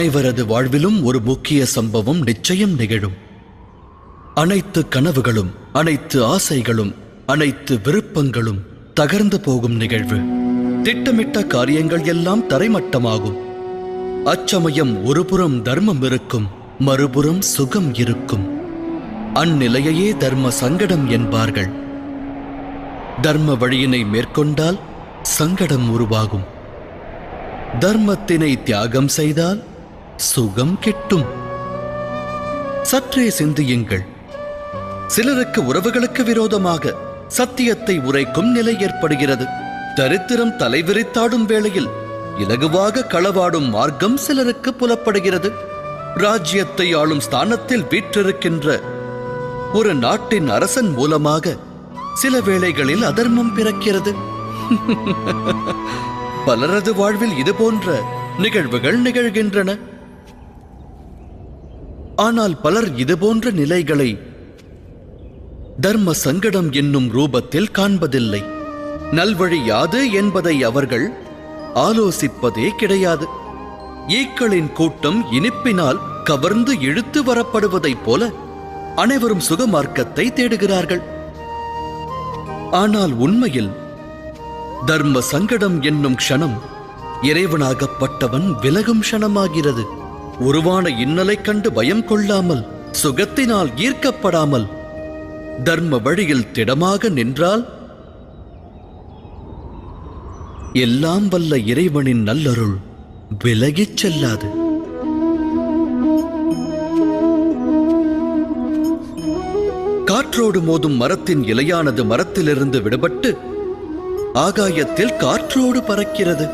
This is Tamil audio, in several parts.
அனைவரது வாழ்விலும் ஒரு முக்கிய சம்பவம் நிச்சயம் நிகழும். அனைத்து கனவுகளும், அனைத்து ஆசைகளும், அனைத்து விருப்பங்களும் தகர்ந்து போகும் நிகழ்வு. திட்டமிட்ட காரியங்கள் எல்லாம் தரைமட்டமாகும். அச்சமயம் ஒருபுறம் தர்மம் இருக்கும், மறுபுறம் சுகம் இருக்கும். அந்நிலையையே தர்ம சங்கடம் என்பார்கள். தர்ம வழியினை மேற்கொண்டால் சங்கடம் உருவாகும். தர்மத்தினை தியாகம் செய்தால் சுகம் கிட்டும். சற்றே சிந்தியுங்கள். சிலருக்கு உறவுகளுக்கு விரோதமாக சத்தியத்தை உரைக்கும் நிலை ஏற்படுகிறது. தரித்திரம் தலைவிரித்தாடும் வேளையில் இலகுவாக களவாடும் மார்க்கம் சிலருக்கு புலப்படுகிறது. ராஜ்யத்தை ஆளும் ஸ்தானத்தில் வீற்றிருக்கின்ற ஒரு நாட்டின் அரசன் மூலமாக சில வேளைகளில் அதர்மம் பிறக்கிறது. பலரது வாழ்வில் இது போன்ற நிகழ்வுகள் நிகழ்கின்றன. ஆனால் பலர் இதுபோன்ற நிலைகளை தர்ம சங்கடம் என்னும் ரூபத்தில் காண்பதில்லை. நல்வழி யாது என்பதை அவர்கள் ஆலோசிப்பதே கிடையாது. ஈக்களின் கூட்டம் இனிப்பினால் கவர்ந்து இழுத்து வரப்படுவதைப் போல அனைவரும் சுகமார்க்கத்தை தேடுகிறார்கள். ஆனால் உண்மையில் தர்ம சங்கடம் என்னும் க்ஷணம் இறைவனாகப்பட்டவன் விலகும் க்ஷணமாகிறது. உருவான இன்னலை கண்டு பயம் கொள்ளாமல், சுகத்தினால் ஈர்க்கப்படாமல் தர்ம வழியில் திடமாக நின்றால் எல்லாம் வல்ல இறைவனின் நல்லருள் விலகிச் செல்லாது. காற்றோடு மோதும் மரத்தின் இலையானது மரத்திலிருந்து விடுபட்டு ஆகாயத்தில் காற்றோடு பறக்கிறது.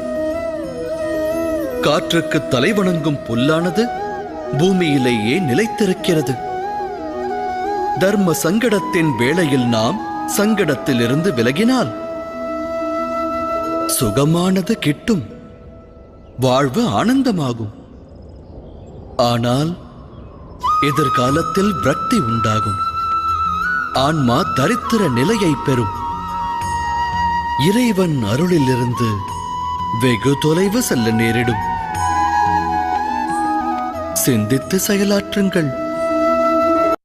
காற்றுக்கு தலைவணங்கும் புல்லானது பூமியிலேயே நிலைத்திருக்கிறது. தர்ம சங்கடத்தின் வேளையில் நாம் சங்கடத்திலிருந்து விலகினால் சுகமானது கிட்டும், வாழ்வு ஆனந்தமாகும். ஆனால் எதிர்காலத்தில் விரக்தி உண்டாகும். ஆன்மா தரித்திர நிலையை பெறும். இறைவன் அருளிலிருந்து வெகு தொலைவு செல்ல நேரிடும். சிந்தித்து செயலாற்றுங்கள்.